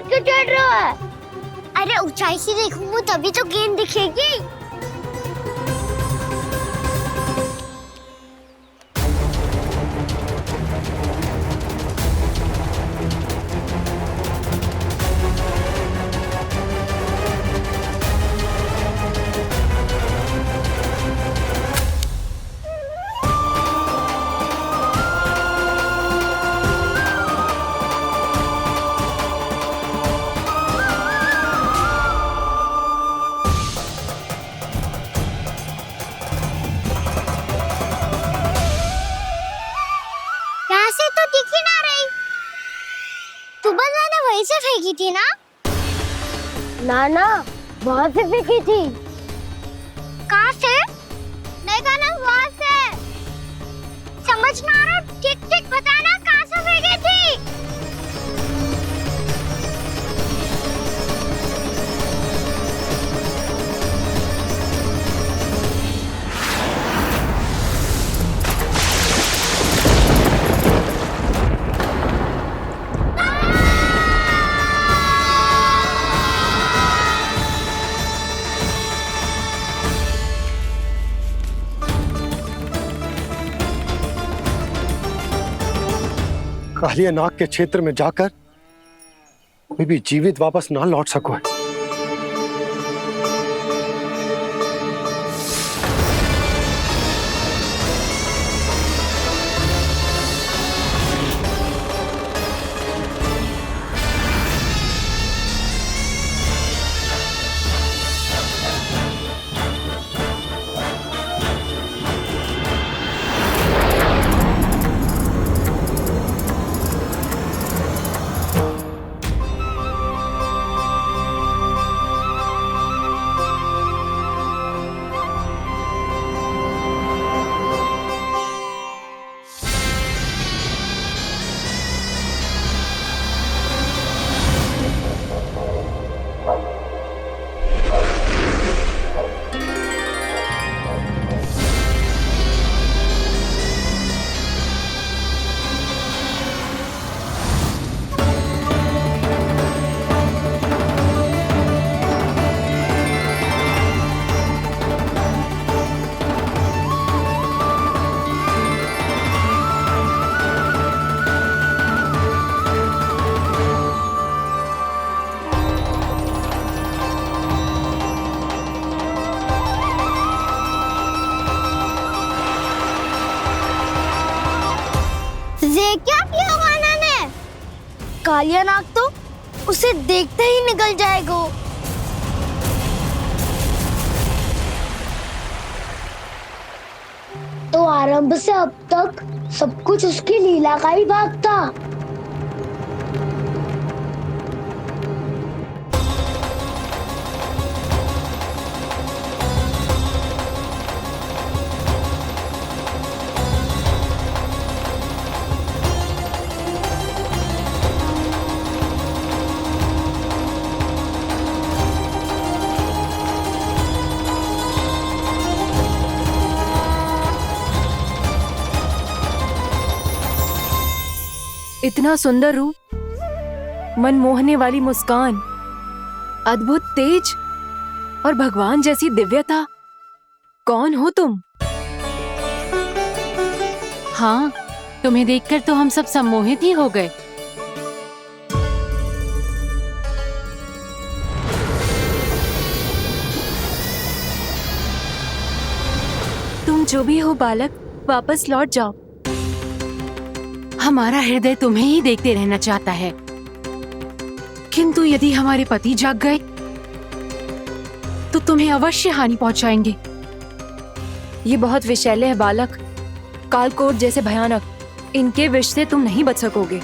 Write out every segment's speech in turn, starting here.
क्यों चढ़ रहा है? अरे ऊंचाई से देखूंगा तभी तो गेंद दिखेगी। वहीं से फेंकी थी ना? ना वहाँ से फेंकी थी। कहाँ से? मैं कहा ना वहाँ से। समझ ना आ रहा, ठीक ठीक बताना कहाँ से फेंकी थी? कालिया नाग के क्षेत्र में जाकर कोई भी जीवित वापस ना लौट सको। क्या किया वाना ने? कालिया नाग तो उसे देखते ही निकल जाएगा। तो आरंभ से अब तक सब कुछ उसकी लीला का ही भाग था। इतना सुंदर रूप, मन मोहने वाली मुस्कान, अद्भुत तेज और भगवान जैसी दिव्यता। कौन हो तुम? हाँ, तुम्हें देखकर तो हम सब सम्मोहित ही हो गए। तुम जो भी हो बालक, वापस लौट जाओ। हमारा हृदय तुम्हें ही देखते रहना चाहता है, किंतु यदि हमारे पति जाग गए तो तुम्हें अवश्य हानि पहुंचाएंगे। ये बहुत विषैले है बालक, कालकोट जैसे भयानक। इनके विष से तुम नहीं बच सकोगे।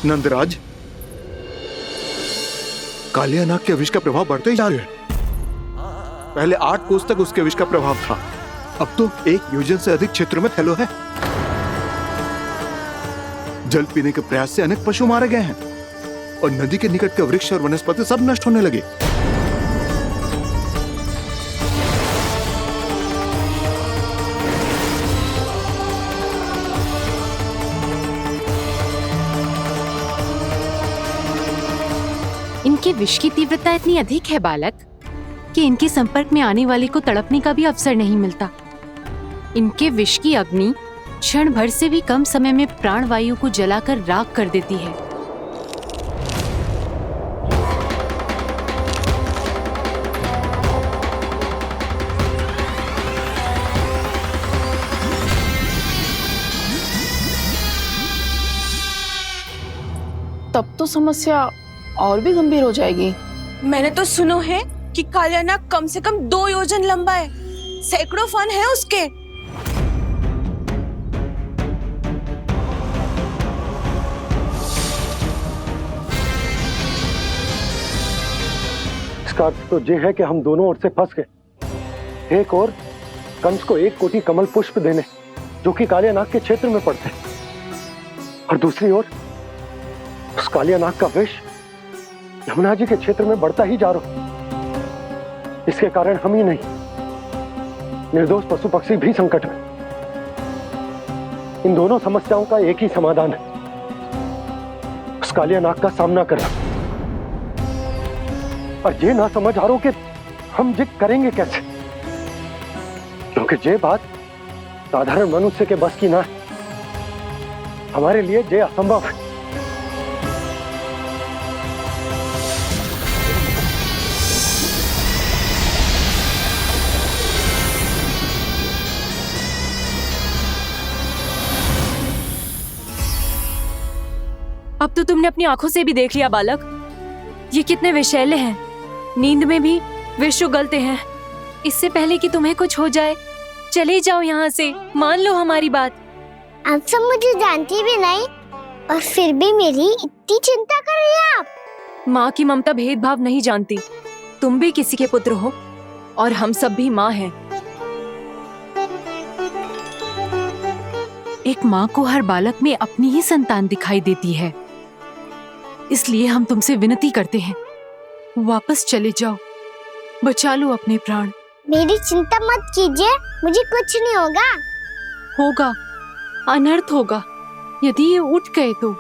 नंदराज, कालिया नाग के विष का प्रभाव बढ़ते ही जा रहा है। पहले 8 कोस तक उसके विष का प्रभाव था, अब तो 1 योजन से अधिक क्षेत्र में फैलो है। जल पीने के प्रयास से अनेक पशु मारे गए हैं और नदी के निकट के वृक्ष और वनस्पति सब नष्ट होने लगे। इनके विष की तीव्रता इतनी अधिक है बालक कि इनके संपर्क में आने वाले को तड़पने का भी अवसर नहीं मिलता। इनके विष की अग्नि क्षण भर से भी कम समय में प्राण वायु को जलाकर राख कर देती है। तब तो समस्या और भी गंभीर हो जाएगी। मैंने तो सुनो है कि कालिया नाग कम से कम 2 योजन लंबा है, सैकड़ों फन है उसके। इसका अर्थ तो ये है कि हम दोनों ओर से फंस गए। एक और कंस को 1 कोटि कमल पुष्प देने जो कि कालिया नाग के क्षेत्र में पड़ते, और दूसरी ओर उस कालिया नाग का विष यमुना जी के क्षेत्र में बढ़ता ही जा रहा। इसके कारण हम ही नहीं, निर्दोष पशु पक्षी भी संकट में। इन दोनों समस्याओं का एक ही समाधान है, उस कालिया नाग का सामना करना। और ये ना समझ आ रहा कि हम ये करेंगे कैसे, क्योंकि ये बात साधारण मनुष्य के बस की ना है। हमारे लिए ये असंभव है। अब तो तुमने अपनी आंखों से भी देख लिया बालक, ये कितने विषैले हैं। नींद में भी विष उगलते हैं। इससे पहले कि तुम्हें कुछ हो जाए, चले जाओ यहाँ से, मान लो हमारी बात। आप सब मुझे जानती भी नहीं और फिर भी मेरी इतनी चिंता कर रही हैं आप। माँ की ममता भेदभाव नहीं जानती। तुम भी किसी के पुत्र हो और हम सब भी माँ हैं। एक माँ को हर बालक में अपनी ही संतान दिखाई देती है, इसलिए हम तुमसे विनती करते हैं, वापस चले जाओ, बचा लो अपने प्राण। मेरी चिंता मत कीजिए, मुझे कुछ नहीं होगा। होगा, अनर्थ होगा यदि ये उठ गए तो।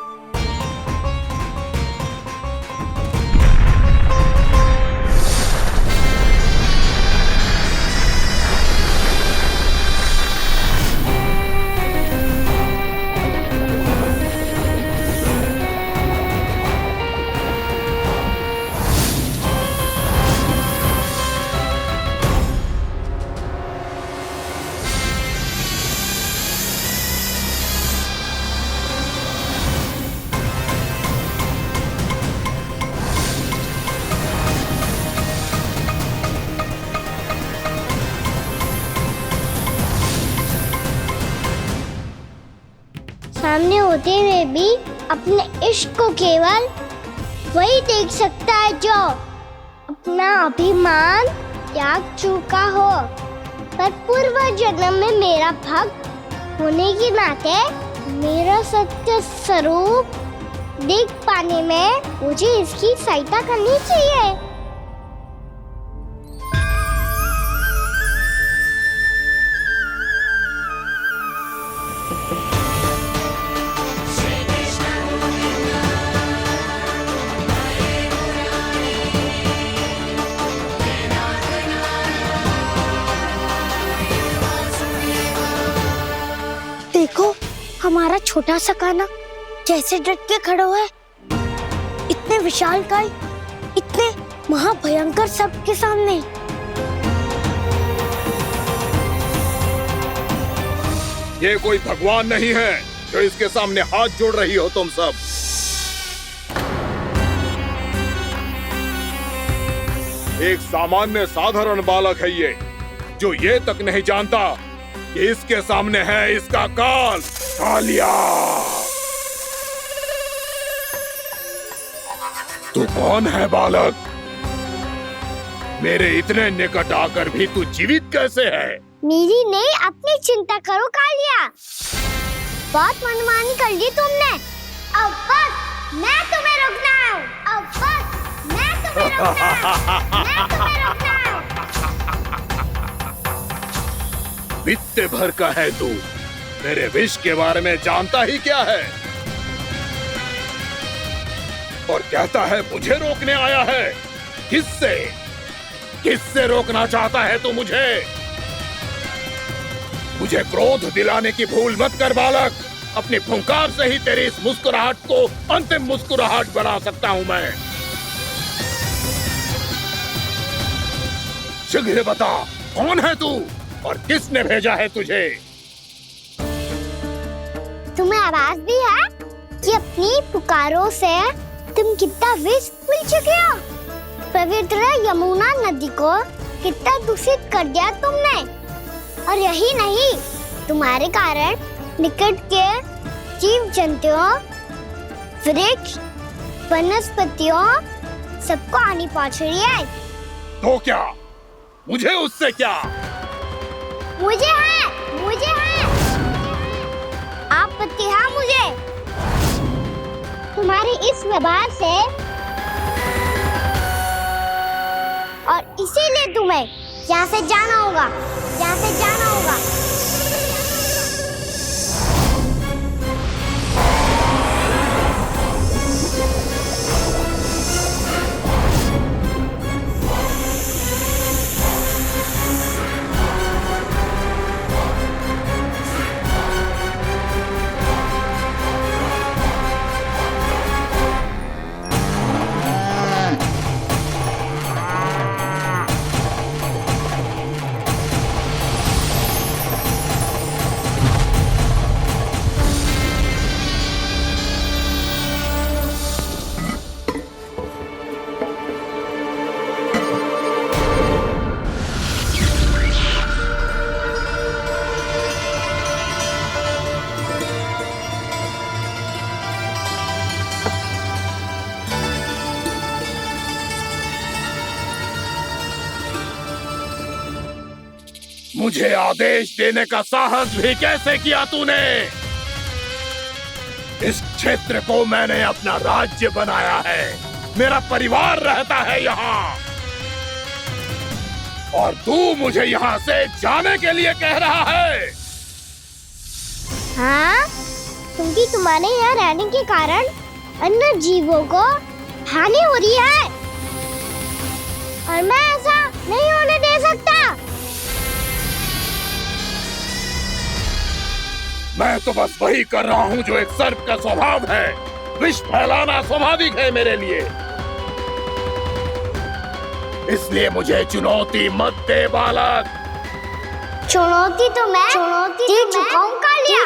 सामने होते हुए भी अपने इश्क को केवल वही देख सकता है जो अपना अभिमान त्याग चुका हो। पर पूर्व जन्म में मेरा भक्त होने के नाते मेरा सत्य स्वरूप देख पाने में मुझे इसकी सहायता करनी चाहिए। देखो हमारा छोटा सा कान्हा कैसे डट के खड़ा हुआ है, इतने विशालकाय, इतने महाभयंकर सबके सामने। ये कोई भगवान नहीं है जो इसके सामने हाथ जोड़ रही हो तुम सब। एक सामान्य साधारण बालक है ये, जो ये तक नहीं जानता कि इसके सामने है इसका काल, कालिया। तू कौन है बालक? मेरे इतने निकट आकर भी तू जीवित कैसे है? मेरी नहीं, अपनी चिंता करो कालिया। बहुत मनमानी कर ली तुमने। अब बस मैं तुम्हें रोकना हूँ। अब बस मैं तुम्हें रोकना हूँ। मैं तुम्हें रोकना हूँ। बित्ते भर का है तू, मेरे विष के बारे में जानता ही क्या है? और कहता है मुझे रोकने आया है। किससे? किससे रोकना चाहता है तू मुझे? मुझे क्रोध दिलाने की भूल मत कर बालक। अपनी फुंकार से ही तेरी इस मुस्कुराहट को अंतिम मुस्कुराहट बना सकता हूं मैं। शीघ्र बता, कौन है तू और किसने भेजा है तुझे? तुम्हें आवाज भी है कि अपनी पुकारों से तुम कितना विष भूल चुके हो। पवित्र यमुना नदी को कितना दूषित कर दिया तुमने। और यही नहीं, तुम्हारे कारण निकट के जीव जंतुओं, वृक्ष, वनस्पतियों सबको हानि पहुंच रही है। तो क्या? मुझे उससे क्या? मुझे है आपत्ति है मुझे तुम्हारे इस व्यवहार से, और इसीलिए तुम्हें यहाँ से जाना होगा। मुझे आदेश देने का साहस भी कैसे किया तूने? इस क्षेत्र को मैंने अपना राज्य बनाया है। मेरा परिवार रहता है यहाँ, और तू मुझे यहाँ से जाने के लिए कह रहा है? हाँ, क्योंकि तुम्हारे यहाँ रहने के कारण अन्य जीवों को हानि हो रही है, और मैं ऐसा नहीं होने दे सकता। मैं तो बस वही कर रहा हूँ जो एक सर्प का स्वभाव है। विष फैलाना स्वाभाविक है मेरे लिए। इसलिए मुझे चुनौती मत दे बालक। चुनौती तो मैं दे चुका हूँ कालिया।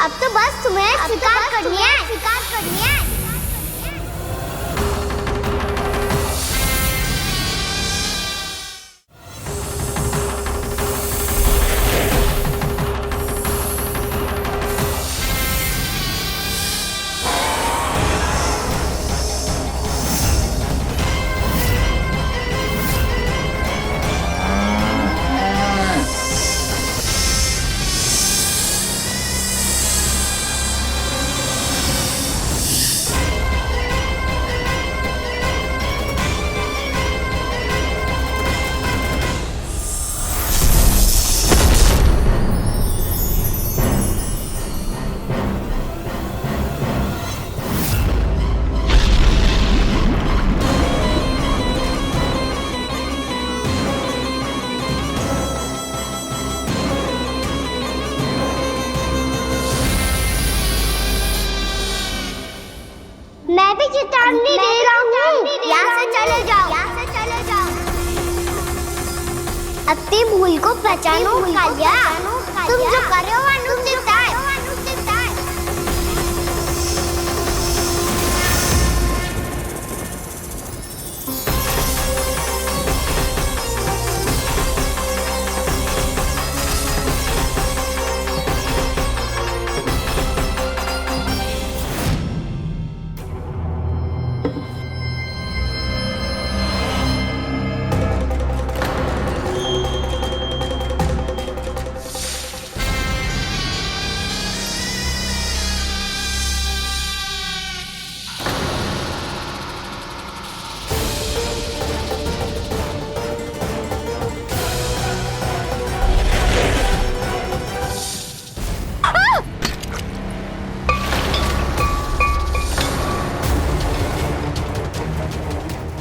अब तो बस तुम्हें स्वीकार करनी है। मैं भी चेतावनी दे रहा हूँ, यहाँ से चले जाओ। अपनी भूल को पहचानो कालिया। तुम जो कर रहे हो अनुचित है।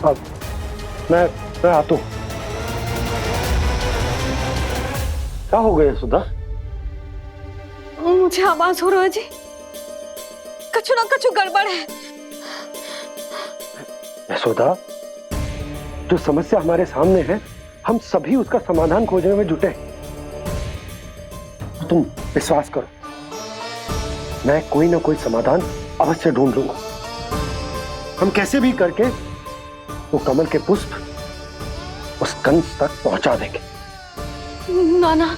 अब मैं आता हूँ। क्या हो गया सुधा? मुझे आवाज हो रहा है जी, कछु ना कछु गड़बड़ है। यशोदा, जो समस्या हमारे सामने है, हम सभी उसका समाधान खोजने में जुटे हैं। तुम विश्वास करो, मैं कोई ना कोई समाधान अवश्य ढूंढ लूंगा। हम कैसे भी करके वो कमल के पुष्प उस कंस तक पहुंचा देंगे। नाना,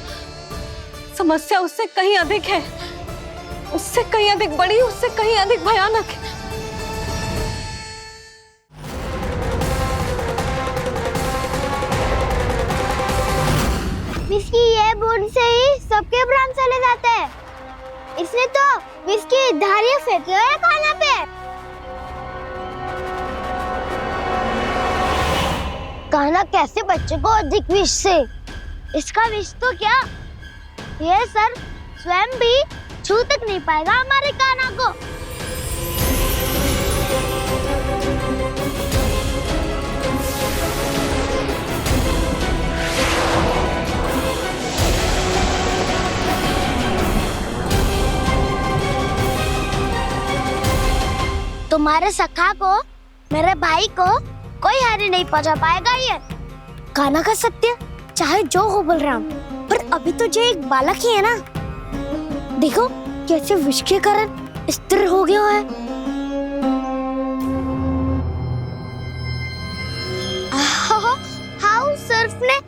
समस्या उससे कहीं अधिक है, उससे कहीं अधिक बड़ी, उससे कहीं अधिक भयानक है। विस्की ये बूंद से ही सबके प्राण चले जाते हैं। इसने तो विस्की धारियां फेंकी है खाना पे। कान्हा कैसे बच्चे को अधिक विष से? इसका विष तो क्या, ये सर स्वयं भी छू तक नहीं पाएगा हमारे कान्हा को। तुम्हारे सखा को, मेरे भाई को कोई हानि नहीं पहुंचा पाएगा। ये कान्हा का सत्य चाहे जो हो बलराम, पर अभी तो जो एक बालक ही है ना। देखो कैसे विष के कारण स्थिर हो गया है। हाउ सर्फ ने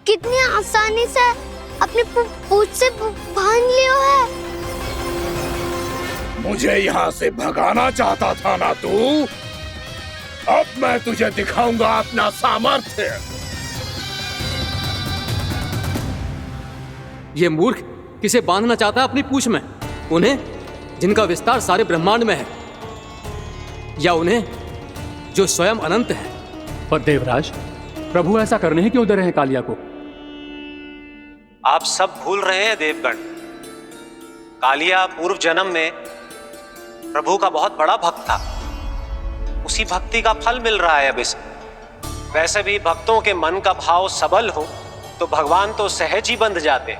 कितनी आसानी से अपनी पूंछ से बांध लिया है। मुझे यहाँ से भगाना चाहता था ना तू? अब मैं तुझे दिखाऊंगा अपना सामर्थ्य। ये मूर्ख किसे बांधना चाहता है अपनी पूंछ में? उन्हें जिनका विस्तार सारे ब्रह्मांड में है, या उन्हें जो स्वयं अनंत है? पर देवराज, प्रभु ऐसा करने ही क्यों दे रहे हैं कालिया को? आप सब भूल रहे हैं देवगण। कालिया पूर्व जन्म में प्रभु का बहुत बड़ा भक्त था। उसी भक्ति का फल मिल रहा है अब इसे। वैसे भी भक्तों के मन का भाव सबल हो तो भगवान तो सहज ही बंध जाते।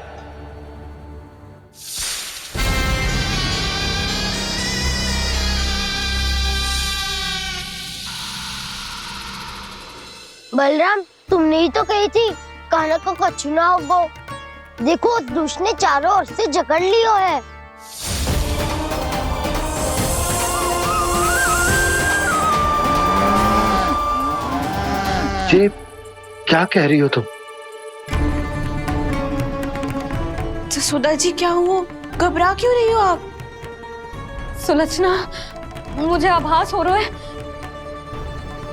बलराम, तुमने ही तो कही थी कान्हा को कछु ना होगो। देखो दुष्ट ने चारों ओर से जकड़ लियो है। ये क्या कह रही हो तुम? सुधा जी, क्या हुआ? घबरा क्यों रही हो आप? सुलक्षणा, मुझे आभास हो रहा है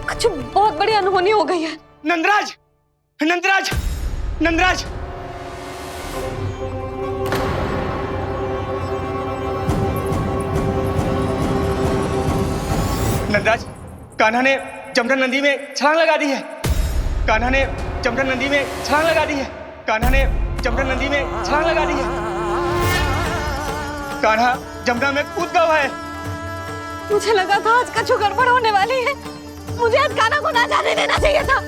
कुछ बहुत बड़ी अनहोनी हो गई है। नंदराज, नंदराज, नंदराज! नंदराज, कान्हा ने जमरा नदी में छलांग लगा दी है। कान्हा ने जमरा नदी में छलांग लगा दी है। कान्हा ने जमरा नदी में छलांग लगा दी है। कान्हा जमरा में कूद गया है। मुझे लगा था आज कछु गड़बड़ होने वाली है। मुझे आज कान्हा को ना जाने देना चाहिए था।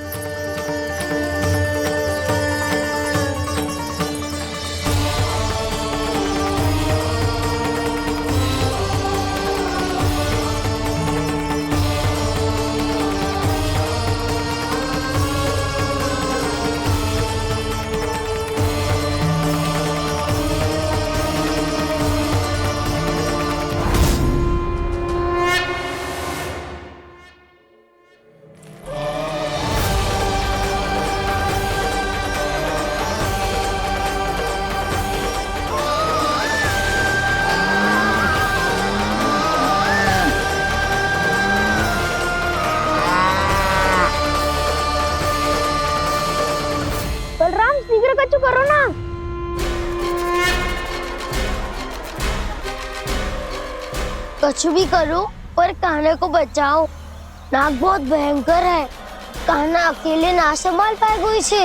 बलराम, शीघ्र कछु करो ना। कछु भी करो पर कान्हा को बचाओ। नाग बहुत भयंकर है। कान्हा अकेले ना संभाल पाएगा इसे।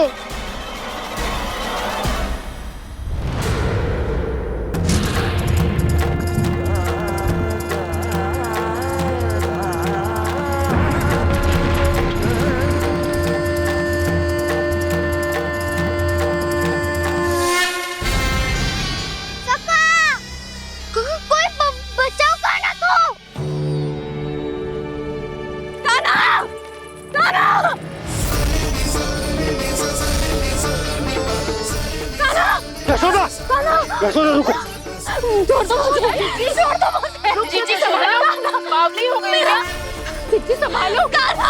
यशोदा रुको। छोड़ दो मुझे, छोड़ दो मुझे। जीजी संभालो, बावली हो गई क्या? जीजी संभालो। कान्हा,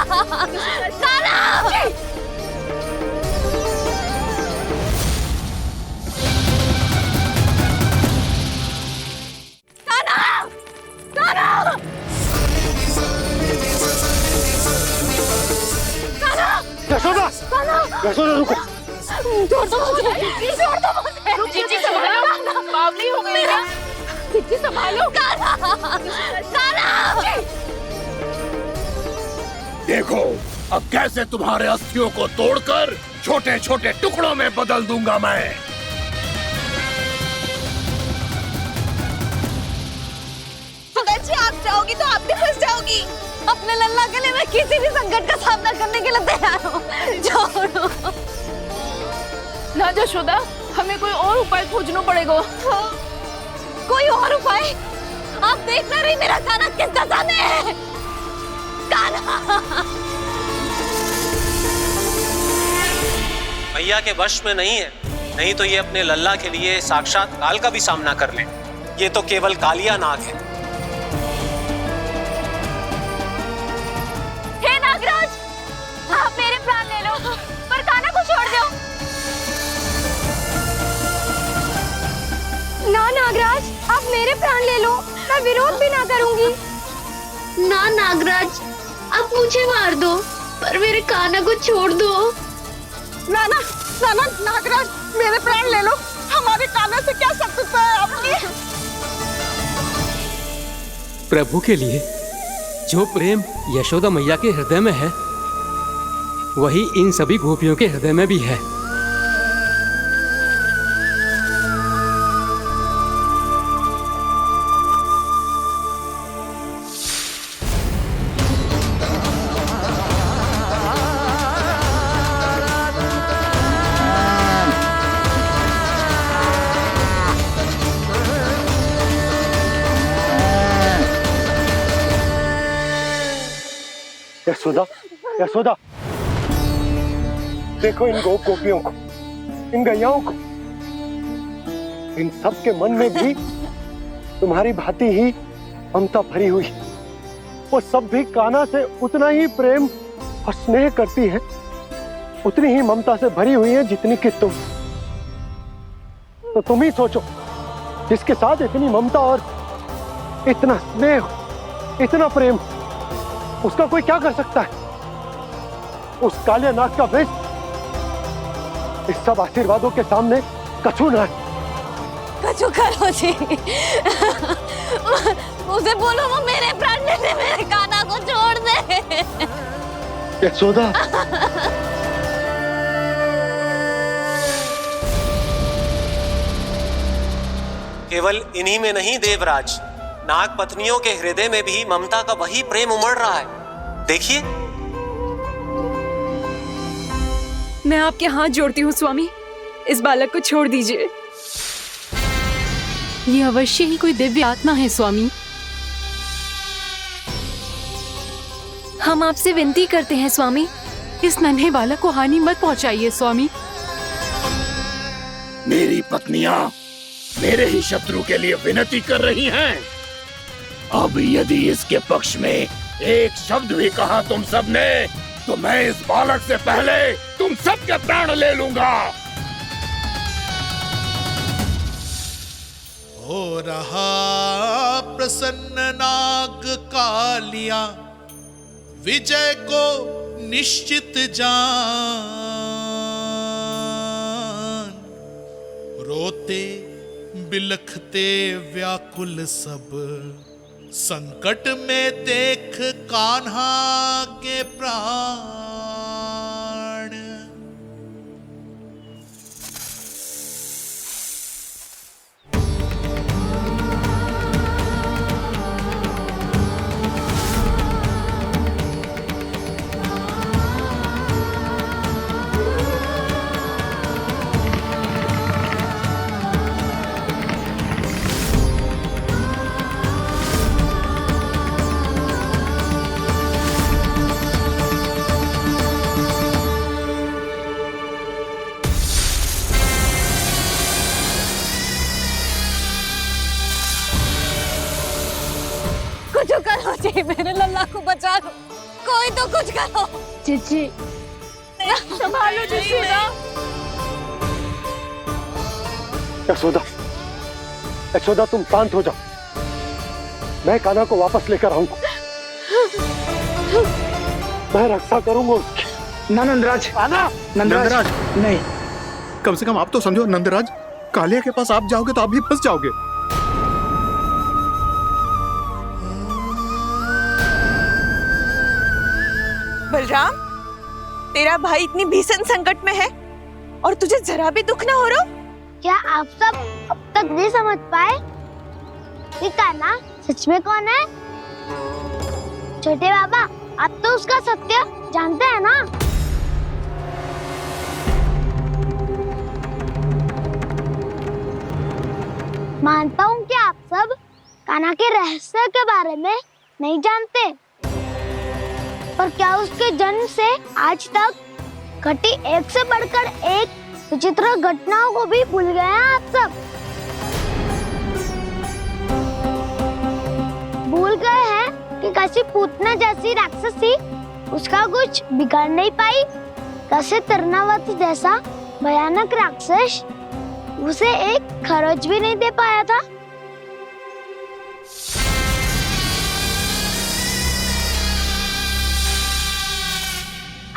कान्हा। यशोदा, यशोदा रुको। छोड़ दो मुझे, छोड़ दो मुझे। जीजी संभालो, बावली हो गई क्या? जीजी संभालो। देखो अब कैसे तुम्हारे अस्थियों को तोड़कर छोटे छोटे टुकड़ों में बदल दूंगा मैं। सुदाजी, आप जाओगी तो आप भी फंस जाओगी। अपने लल्ला के लिए मैं किसी भी संकट का सामना करने के लिए तैयार हूँ। छोड़ो। ना यशोदा, हमें कोई और उपाय खोजना पड़ेगा। कोई और उपाय? आप देख ना रही मेरा कान्हा किस दशा में है। कान्हा। मैया के वश में नहीं है, नहीं तो ये अपने लल्ला के लिए साक्षात काल का भी सामना कर ले। ये तो केवल कालिया नाग है। हे नागराज, आप मेरे प्राण ले लो, पर कान्हा को छोड़ दो। ना नागराज, आप मेरे प्राण ले लो, मैं विरोध भी ना करूंगी। ना नागराज, आप मुझे मार दो, पर मेरे कान्हा को छोड़ दो। ना ना ना ना नागराज, मेरे प्राण ले लो। हमारे कान्हा से क्या शत्रुता है आपकी? प्रभु के लिए जो प्रेम यशोदा मैया के हृदय में है, वही इन सभी गोपियों के हृदय में भी है। यशोदा, यशोदा, देखो इन गोप गोपियों को, इन गैयाओं को। इन सब के मन में भी तुम्हारी भांति ही ममता भरी हुई। वो सब भी कान्हा से उतना ही प्रेम और स्नेह करती हैं, उतनी ही ममता से भरी हुई हैं जितनी कि तुम। तो तुम ही सोचो, जिसके साथ इतनी ममता और इतना स्नेह, इतना प्रेम, उसका कोई क्या कर सकता है? उस कालिया नाग का वेश इस सब आशीर्वादों के सामने कछु ना है। कछु करो जी। उसे बोलो वो मेरे प्राण ले ले, मेरे कान्हा को छोड़ दे। यशोदा, केवल इन्हीं में नहीं देवराज, नाग पत्नियों के हृदय में भी ममता का वही प्रेम उमड़ रहा है। देखिए। मैं आपके हाथ जोड़ती हूँ स्वामी, इस बालक को छोड़ दीजिए। ये अवश्य ही कोई दिव्य आत्मा है स्वामी। हम आपसे विनती करते हैं स्वामी, इस नन्हे बालक को हानि मत पहुंचाइए स्वामी। मेरी पत्नियां मेरे ही शत्रु के लिए विनती कर रही हैं। अब यदि इसके पक्ष में एक शब्द भी कहा तुम सबने, तो मैं इस बालक से पहले तुम सबके प्राण ले लूंगा। हो रहा प्रसन्न नाग कालिया, विजय को निश्चित जान। रोते बिलखते व्याकुल सब, संकट में देख कान्हा के प्राण। बचाओ, कोई तो कुछ करो। जीजी संभालो जसोदा। यशोदा, यशोदा तुम शांत हो जाओ, मैं कान्हा को वापस लेकर आऊंगा, मैं रक्षा करूंगा उसकी। ना नंदराज, कान्हा, नंदराज नहीं, कम से कम आप तो समझो नंदराज, कालिया के पास आप जाओगे तो आप भी फंस जाओगे। बलराम, तेरा भाई इतनी भीषण संकट में है और तुझे जरा भी दुख ना हो रहा? क्या आप सब अब तक नहीं समझ पाए कि कान्हा सच में कौन है? छोटे बाबा, आप तो उसका सत्य जानते हैं ना? मानता हूँ कि आप सब कान्हा के रहस्य के बारे में नहीं जानते, पर क्या उसके जन्म से आज तक घटी एक से बढ़कर एक विचित्र घटनाओं को भी भूल गए हैं आप सब? भूल गए हैं कि कैसी पूतना जैसी राक्षसी उसका कुछ बिगाड़ नहीं पाई, कैसे तरनावत जैसा भयानक राक्षस उसे एक खरोच भी नहीं दे पाया था।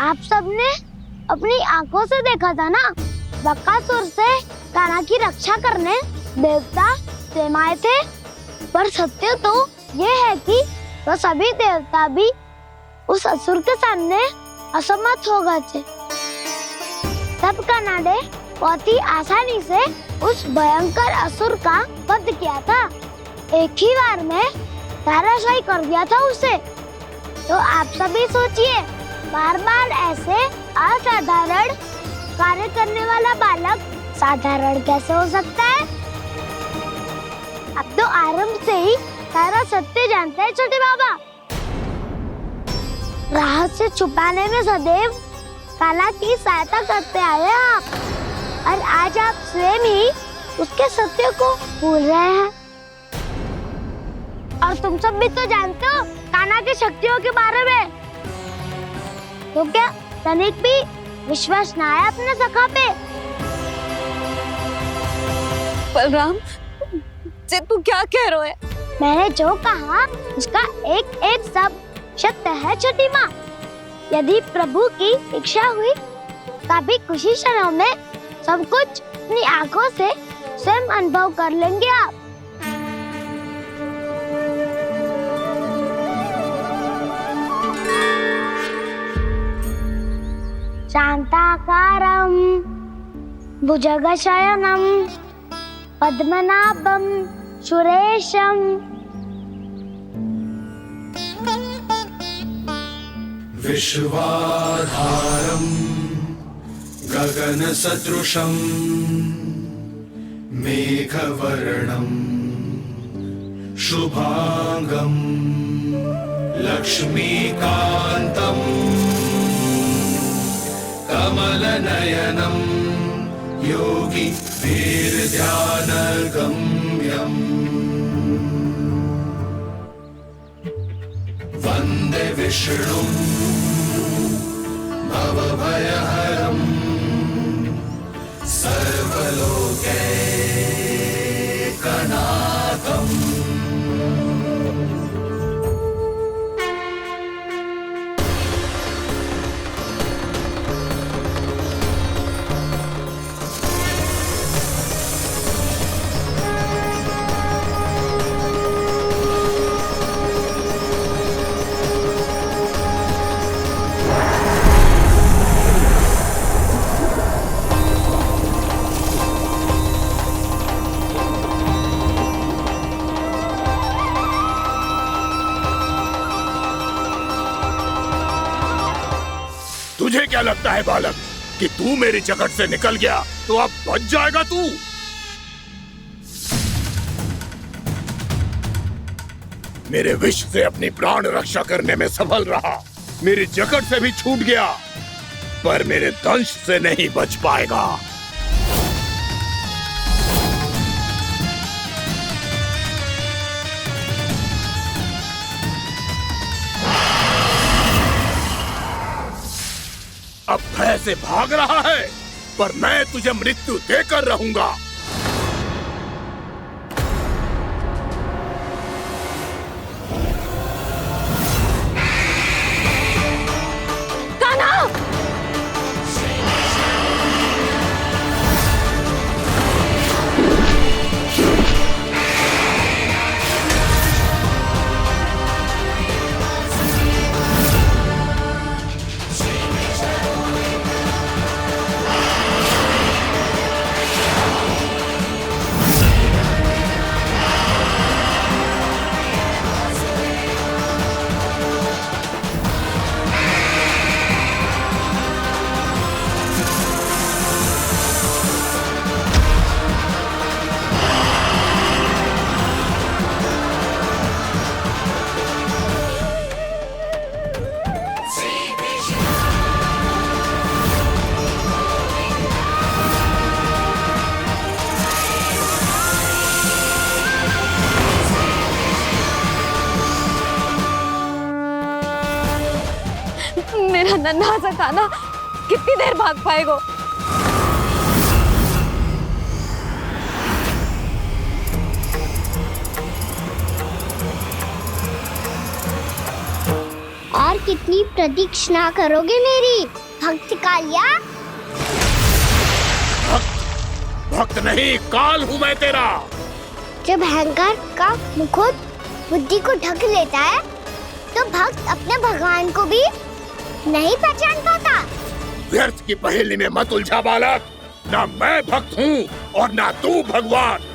आप सबने अपनी आंखों से देखा था ना, बकासुर से कान्हा की रक्षा करने देवता स्वयं आए थे, पर सत्य तो ये है कि वह सभी देवता भी उस असुर के सामने असमर्थ हो गए थे। तब कान्हा ने बहुत ही आसानी से उस भयंकर असुर का वध किया था, एक ही बार में धराशायी कर दिया था उसे। तो आप सभी सोचिए, बार बार ऐसे असाधारण कार्य करने वाला बालक साधारण कैसे हो सकता है? अब तो आरंभ से ही सारा सत्य जानते हैं छोटे बाबा। रहस्य छुपाने में सदैव काला की सहायता करते आए आप, और आज आप स्वयं ही उसके सत्य को भूल रहे हैं। और तुम सब भी तो जानते हो कान्हा की शक्तियों के बारे में, तो क्या तनिक भी विश्वास ना है अपने सखा पे? बलराम, जे तू क्या कह रहा है? मैंने जो कहा उसका एक एक शब्द सत्य है छोटी माँ। यदि प्रभु की इच्छा हुई तभी कुछ ही क्षणों में सब कुछ अपनी आंखों से स्वयं अनुभव कर लेंगे आप। शांताकारं भुजगशयनं पद्मनाभं सुरेशं विश्वाधारं गगनसदृशं मेघवर्णं शुभांगं लक्ष्मीकान्तं कमलनयनं योगी वीरध्यानगम्यं वन्दे विष्णुं भवभयहरं सर्वलोकैकनाथम्। तुझे क्या लगता है बालक कि तू मेरी जकड़ से निकल गया तो अब बच जाएगा तू? मेरे विष से अपनी प्राण रक्षा करने में सफल रहा, मेरी जकड़ से भी छूट गया, पर मेरे दंश से नहीं बच पाएगा। अब भय से भाग रहा है, पर मैं तुझे मृत्यु देकर रहूंगा। मेरा नन्हा सा कान्हा कितनी देर भाग पाएगा? और कितनी प्रतीक्षा करोगे मेरी भक्त कालिया? भक्त नहीं, काल हूँ मैं तेरा। जब अहंकार का मुकुट बुद्धि को ढक लेता है तो भक्त अपने भगवान को भी नहीं पहचान पाता। व्यर्थ की पहेली में मत उलझा बालक। ना मैं भक्त हूँ और ना तू भगवान।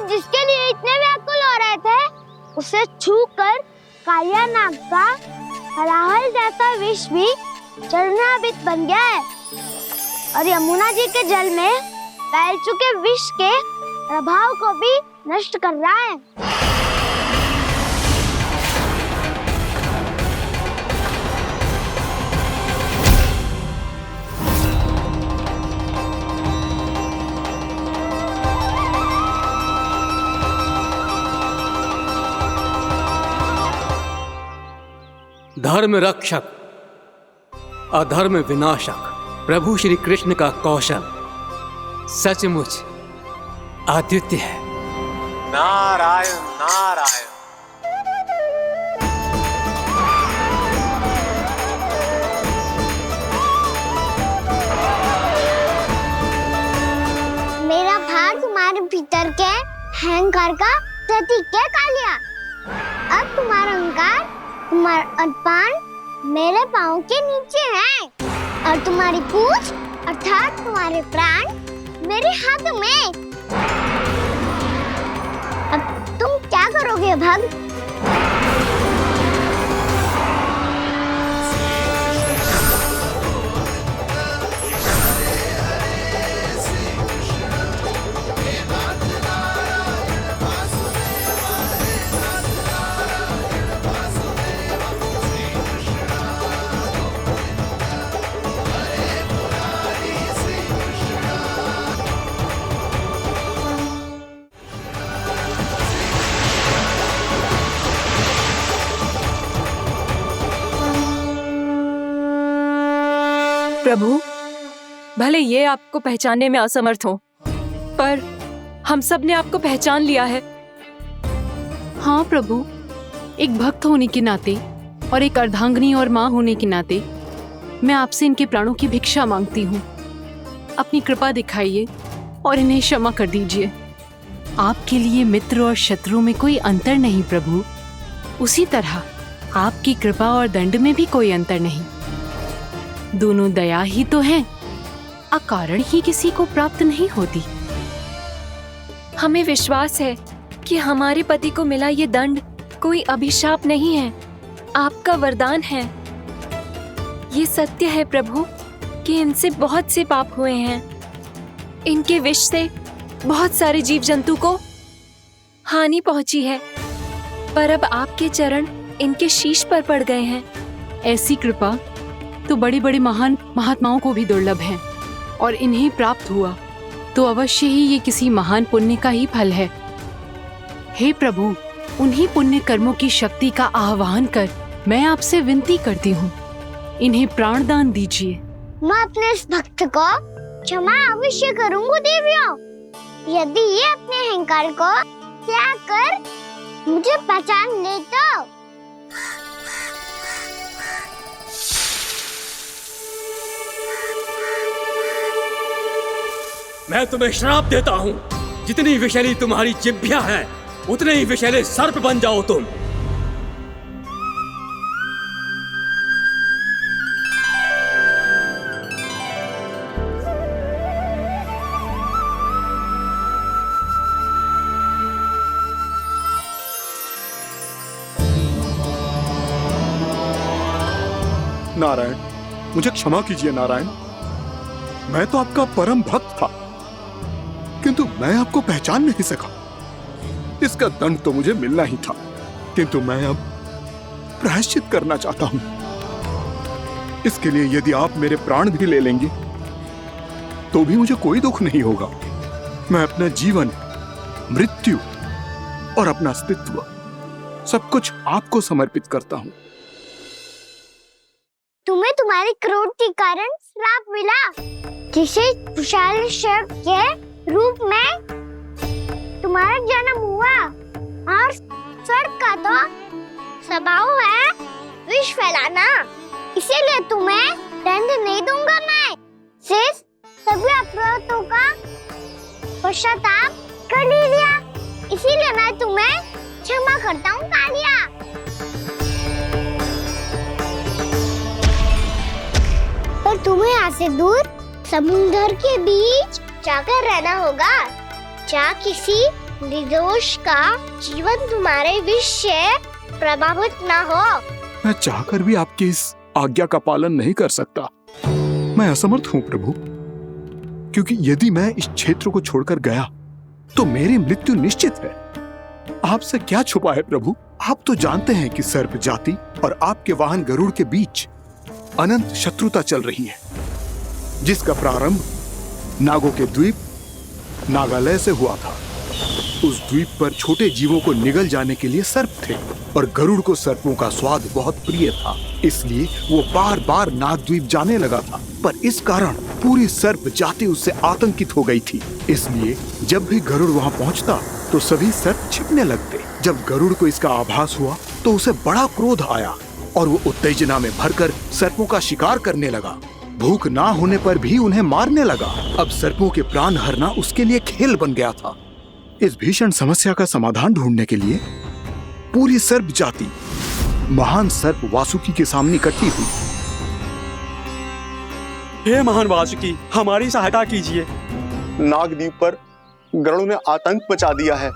जिसके लिए इतने व्याकुल हो रहे थे, उसे छूकर कालिया नाग का हलाहल जैसा विष भी चरणामृत बन गया है और यमुना जी के जल में फैल चुके विष के प्रभाव को भी नष्ट कर रहा है। धर्म रक्षक अधर्म विनाशक प्रभु श्री कृष्ण का कौशल सचमुच अद्वितीय है। नारायण नारायण। मेरा भार तुम्हारे भीतर के अहंकार का प्रतीक है कालिया। अब तुम्हारा अहंकार, तुम्हारा अनपान मेरे पाँव के नीचे है और तुम्हारी पूंछ अर्थात तुम्हारे प्राण मेरे हाथ में। करोगे भक्त? प्रभु, भले ये आपको पहचानने में असमर्थ हो, पर हम सब ने आपको पहचान लिया है। हाँ प्रभु, एक भक्त होने के नाते और एक अर्धांगिनी और माँ होने के नाते मैं आपसे इनके प्राणों की भिक्षा मांगती हूँ। अपनी कृपा दिखाइए और इन्हें क्षमा कर दीजिए। आपके लिए मित्र और शत्रु में कोई अंतर नहीं प्रभु। उसी तरह आपकी कृपा और दंड में भी कोई अंतर नहीं। दोनों दया ही तो हैं, अकारण ही किसी को प्राप्त नहीं होती। हमें विश्वास है कि हमारे पति को मिला ये दंड कोई अभिशाप नहीं है, आपका वरदान है। ये सत्य है प्रभु कि इनसे बहुत से पाप हुए हैं। इनके विष से बहुत सारे जीव जंतु को हानि पहुंची है, पर अब आपके चरण इनके शीश पर पड़ गए हैं। ऐसी कृपा तो बड़े बड़े महान महात्माओं को भी दुर्लभ है, और इन्हें प्राप्त हुआ तो अवश्य ही ये किसी महान पुण्य का ही फल है। हे प्रभु, उन्हीं पुण्य कर्मों की शक्ति का आह्वान कर मैं आपसे विनती करती हूँ, इन्हें प्राणदान दीजिए। मैं अपने इस भक्त को क्षमा अवश्य करूंगी देवियों, यदि ये अपने अहंकार को त्याग कर मुझे पहचान ले तो। मैं तुम्हें श्राप देता हूँ, जितनी विषैली तुम्हारी जिह्वा है उतने ही विषैले सर्प बन जाओ तुम। नारायण, मुझे क्षमा कीजिए नारायण। मैं तो आपका परम भक्त था, किंतु मैं आपको पहचान नहीं सका। इसका दंड तो मुझे मिलना ही था, किंतु मैं अब प्रायश्चित करना चाहता हूं। इसके लिए यदि आप मेरे प्राण भी ले लेंगे तो भी मुझे कोई दुख नहीं होगा। मैं अपना जीवन, मृत्यु और अपना अस्तित्व सब कुछ आपको समर्पित करता हूं। तुम्हें तुम्हारे क्रोध के कारण श्राप मिला, जिसे विशाल सर्प के रूप में तुम्हारा जन्म हुआ, और सर्प का तो स्वभाव है विष फैलाना। इसीलिए तुम्हें दंड नहीं दूंगा मैं। सिर्फ सभी अपराधों का पश्चाताप कर लिया, इसीलिए मैं तुम्हें क्षमा करता हूँ कालिया। पर तुम्हें यहाँ से दूर समुद्र के बीच जाकर रहना होगा, जहाँ किसी निर्दोष का जीवन तुम्हारे विष से प्रभावित ना हो। मैं चाहकर भी आपकी इस आज्ञा का पालन नहीं कर सकता। मैं असमर्थ हूँ प्रभु, क्योंकि यदि मैं इस क्षेत्र को छोड़कर गया तो मेरी मृत्यु निश्चित है। आपसे क्या छुपा है प्रभु? आप तो जानते हैं कि सर्प जाति और आपके वाहन गरुड़ के बीच अनंत शत्रुता चल रही है, जिसका प्रारंभ नागों के द्वीप नागालय से हुआ था। उस द्वीप पर छोटे जीवों को निगल जाने के लिए सर्प थे, और गरुड़ को सर्पों का स्वाद बहुत प्रिय था, इसलिए वो बार बार नागद्वीप जाने लगा था। पर इस कारण पूरी सर्प जाति उससे आतंकित हो गई थी। इसलिए जब भी गरुड़ वहां पहुंचता तो सभी सर्प छिपने लगते। जब गरुड़ को इसका आभास हुआ तो उसे बड़ा क्रोध आया, और वो उत्तेजना में भरकर सर्पों का शिकार करने लगा। भूख ना होने पर भी उन्हें मारने लगा। अब सर्पों के प्राण हरना उसके लिए खेल बन गया था। इस भीषण समस्या का समाधान ढूंढने के लिए पूरी सर्प जाति महान सर्प वासुकी के सामने इकट्ठी हुई। हे महान वासुकी, हमारी सहायता कीजिए। नागद्वीप पर गरुड़ ने आतंक मचा दिया है।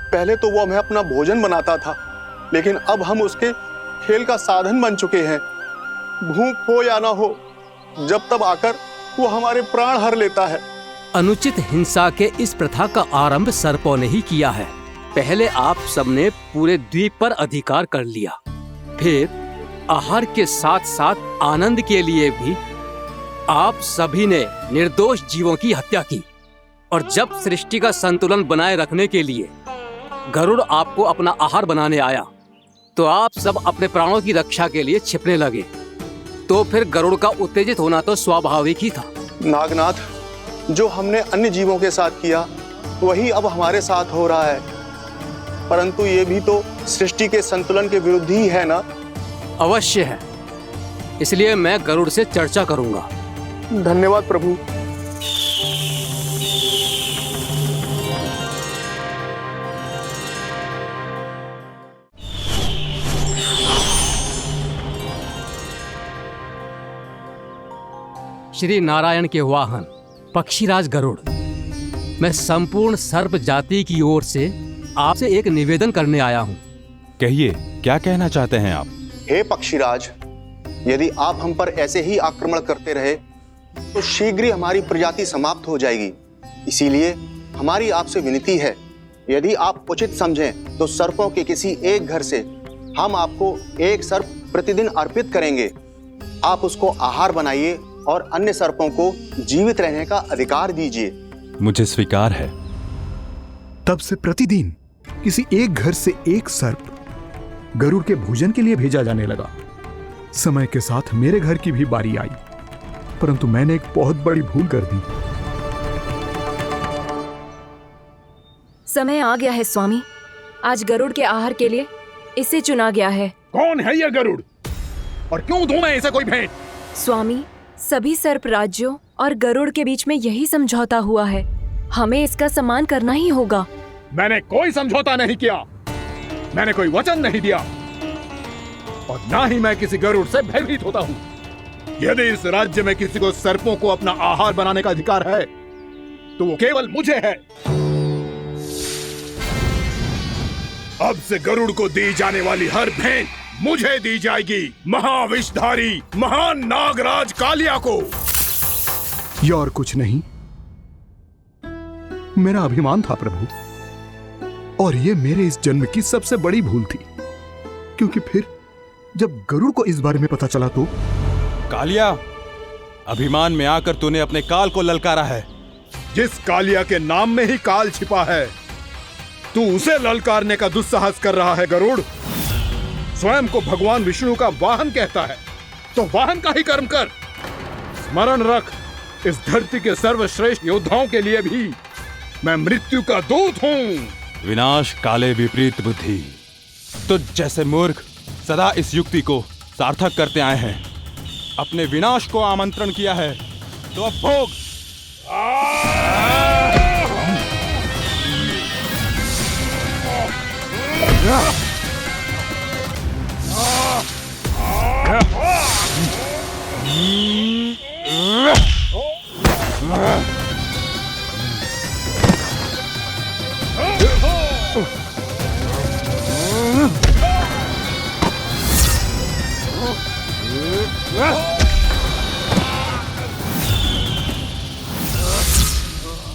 पहले तो वो हमें अपना भोजन बनाता था, लेकिन अब हम उसके खेल का साधन बन चुके हैं। भूख हो या ना हो, जब तब आकर वो हमारे प्राण हर लेता है। अनुचित हिंसा के इस प्रथा का आरंभ सर्पों ने ही किया है। पहले आप सबने पूरे द्वीप पर अधिकार कर लिया, फिर आहार के साथ साथ आनंद के लिए भी आप सभी ने निर्दोष जीवों की हत्या की। और जब सृष्टि का संतुलन बनाए रखने के लिए गरुड़ आपको अपना आहार बनाने आया, तो आप सब अपने प्राणों की रक्षा के लिए छिपने लगे। तो फिर गरुड़ का उत्तेजित होना तो स्वाभाविक ही था। नागनाथ, जो हमने अन्य जीवों के साथ किया वही अब हमारे साथ हो रहा है, परंतु ये भी तो सृष्टि के संतुलन के विरुद्ध ही है ना? अवश्य है, इसलिए मैं गरुड़ से चर्चा करूंगा। धन्यवाद प्रभु। श्री नारायण के वाहन पक्षीराज गरुड़, मैं संपूर्ण सर्प जाति की ओर से आपसे एक निवेदन करने आया हूँ। कहिए, क्या कहना चाहते हैं आप? हे पक्षीराज, यदि आप हम पर ऐसे ही आक्रमण करते रहे तो शीघ्र ही हमारी प्रजाति समाप्त हो जाएगी। इसीलिए हमारी आपसे विनती है, यदि आप उचित समझें तो सर्पों के किसी एक घर से हम आपको एक सर्प प्रतिदिन अर्पित करेंगे। आप उसको आहार बनाइए और अन्य सर्पों को जीवित रहने का अधिकार दीजिए। मुझे स्वीकार है। तब से प्रतिदिन किसी एक घर से एक सर्प गरुड़ के भोजन के लिए भेजा जाने लगा। समय के साथ मेरे घर की भी बारी आई, परंतु मैंने एक बहुत बड़ी भूल कर दी। समय आ गया है स्वामी, आज गरुड़ के आहार के लिए इसे चुना गया है। कौन है यह गरुड़ और क्यों दूं मैं इसे कोई भेंट? स्वामी, सभी सर्प राज्यों और गरुड़ के बीच में यही समझौता हुआ है, हमें इसका सम्मान करना ही होगा। मैंने कोई समझौता नहीं किया, मैंने कोई वचन नहीं दिया और ना ही मैं किसी गरुड़ से भयभीत होता हूँ। यदि इस राज्य में किसी को सर्पों को अपना आहार बनाने का अधिकार है तो वो केवल मुझे है। अब से गरुड़ को दी जाने वाली हर भेंट मुझे दी जाएगी, महाविषधारी महान नागराज कालिया को। यह और कुछ नहीं, मेरा अभिमान था प्रभु, और यह मेरे इस जन्म की सबसे बड़ी भूल थी, क्योंकि फिर जब गरुड़ को इस बारे में पता चला तो। कालिया, अभिमान में आकर तूने अपने काल को ललकारा है। जिस कालिया के नाम में ही काल छिपा है, तू उसे ललकारने का दुस्साहस कर रहा है गरुड़। स्वयं को भगवान विष्णु का वाहन कहता है तो वाहन का ही कर्म कर। स्मरण रख, इस धरती के सर्वश्रेष्ठ योद्धाओं के लिए भी मैं मृत्यु का दूत हूँ। विनाश काले विपरीत बुद्धि। तो जैसे मूर्ख सदा इस युक्ति को सार्थक करते आए हैं, अपने विनाश को आमंत्रण किया है, तो अब भोग।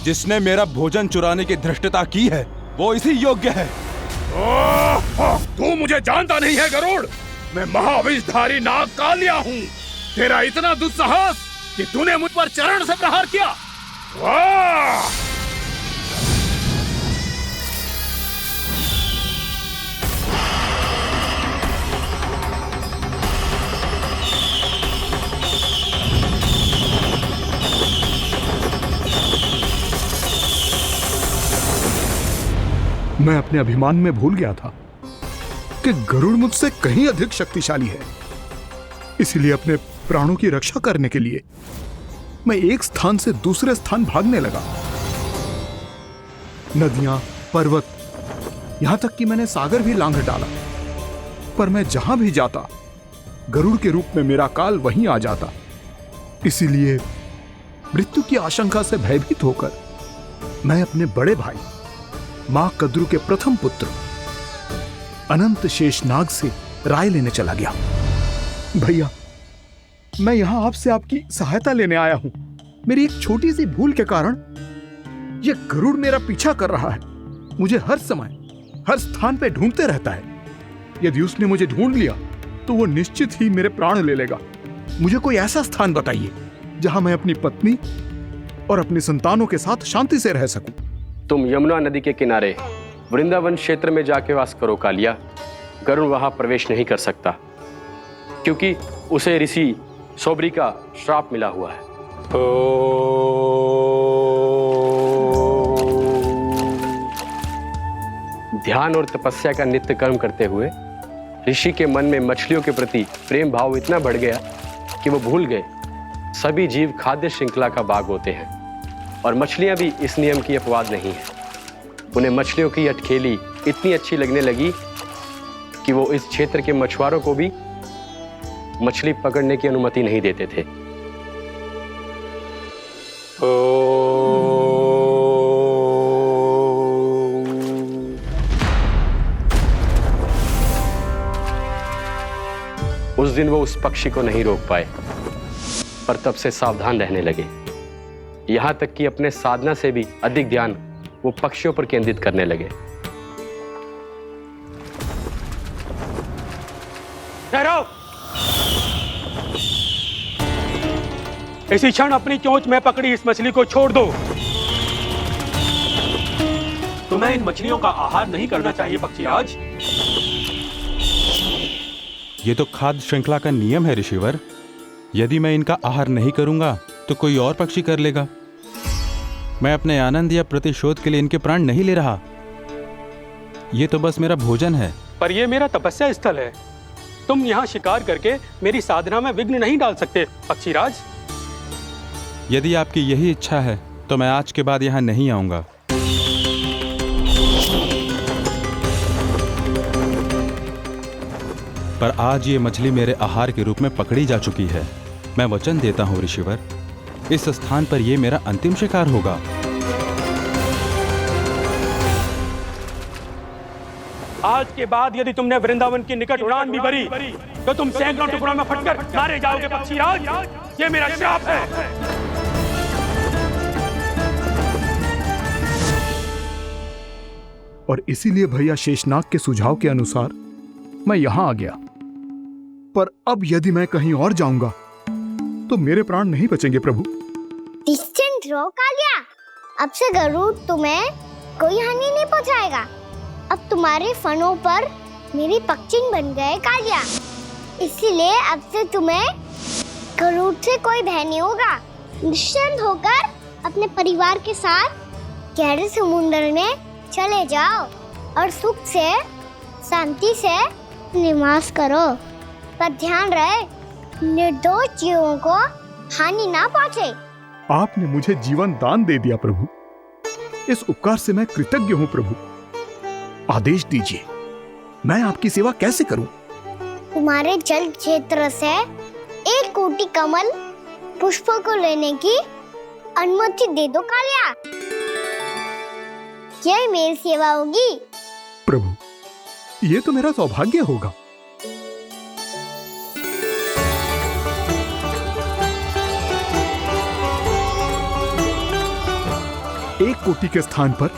जिसने मेरा भोजन चुराने की धृष्टता की है वो इसी योग्य है। तू मुझे जानता नहीं है गरुड़, मैं महाविषधारी नाग कालिया हूँ। तेरा इतना दुस्साहस कि तूने मुझ पर चरण से प्रहार किया। वाह! मैं अपने अभिमान में भूल गया था कि गरुड़ मुझसे कहीं अधिक शक्तिशाली है। इसलिए अपने प्राणों की रक्षा करने के लिए मैं एक स्थान से दूसरे स्थान भागने लगा। नदियां, पर्वत, यहां तक कि मैंने सागर भी लांघ डाला, पर मैं जहां भी जाता गरुड़ के रूप में मेरा काल वहीं आ जाता। इसीलिए मृत्यु की आशंका से भयभीत होकर मैं अपने बड़े भाई मां कद्रू के प्रथम पुत्र अनंत शेषनाग से राय लेने चला गया। भैया, मैं यहां आपसे आपकी सहायता लेने आया हूं। मेरी एक छोटी सी भूल के कारण यह गरुड़ मेरा पीछा कर रहा है। मुझे हर समय हर स्थान पे ढूंढते रहता है। यदि उसने मुझे ढूंढ लिया तो वो निश्चित ही मेरे प्राण ले लेगा। मुझे कोई ऐसा स्थान बताइए जहां मैं अपनी पत्नी और अपनी संतानों के साथ शांति से रह सकूं। तुम यमुना नदी के किनारे वृंदावन क्षेत्र में जाके वास करो कालिया। गरुड़ वहां प्रवेश नहीं कर सकता क्योंकि उसे ऋषि सोबरी का श्राप मिला हुआ है। ध्यान और तपस्या का नित्य कर्म करते हुए ऋषि के मन में मछलियों के प्रति प्रेम भाव इतना बढ़ गया कि वो भूल गए सभी जीव खाद्य श्रृंखला का भाग होते हैं और मछलियां भी इस नियम की अपवाद नहीं है। उन्हें मछलियों की अटखेली इतनी अच्छी लगने लगी कि वो इस क्षेत्र के मछुआरों को भी मछली पकड़ने की अनुमति नहीं देते थे। उस दिन वो उस पक्षी को नहीं रोक पाए, पर तब से सावधान रहने लगे। यहां तक कि अपने साधना से भी अधिक ध्यान वो पक्षियों पर केंद्रित करने लगे। ठहरो! इसी क्षण अपनी चोंच में पकड़ी इस मछली को छोड़ दो। तुम्हें इन मछलियों का आहार नहीं करना चाहिए पक्षीराज। ये तो खाद्य श्रृंखला का नियम है ऋषिवर। यदि मैं इनका आहार नहीं करूंगा तो कोई और पक्षी कर लेगा। मैं अपने आनंद या प्रतिशोध के लिए इनके प्राण नहीं ले रहा। ये तो बस मेरा भोजन है। पर यह मेरा तपस्या स्थल है। तुम यहाँ शिकार करके मेरी साधना में विघ्न नहीं डाल सकते पक्षीराज। यदि आपकी यही इच्छा है तो मैं आज के बाद यहाँ नहीं आऊंगा। पर आज ये मछली मेरे आहार के रूप में पकड़ी जा चुकी है। मैं वचन देता हूँ ऋषिवर, इस स्थान पर यह मेरा अंतिम शिकार होगा। आज के बाद यदि तुमने वृंदावन की निकट उड़ान भी भरी तो तुम सैकड़ों टुकड़ों में फटकर मारे जाओगे पक्षीराज। ये मेरा श्राप है। और इसीलिए भैया शेषनाग के सुझाव के अनुसार मैं यहां आ गया। पर अब यदि मैं कहीं और जाऊंगा तो मेरे प्राण नहीं बचेंगे प्रभु। निश्चिंत रहो कालिया, अब से गरुड़ तुम्हें कोई हानि नहीं पहुंचाएगा। अब तुम्हारे फनों पर मेरी पक्षिंग बन गए कालिया, इसीलिए अब से तुम्हें गरुड़ से कोई भय नहीं होगा। निश्चिंत होकर अपने परिवार के साथ गहरे समुद्र में चले जाओ और सुख से शांति से निवास करो। पर ध्यान रहे निर्दोष जीवों को हानि ना पहुंचे। आपने मुझे जीवन दान दे दिया प्रभु, इस उपकार से मैं कृतज्ञ हूँ प्रभु। आदेश दीजिए, मैं आपकी सेवा कैसे करूं? तुम्हारे जल क्षेत्र से 1 कोटि कमल पुष्पों को लेने की अनुमति दे दो कालिया। यह मेरी सेवा होगी प्रभु। ये तो मेरा सौभाग्य होगा। एक कोटि के स्थान पर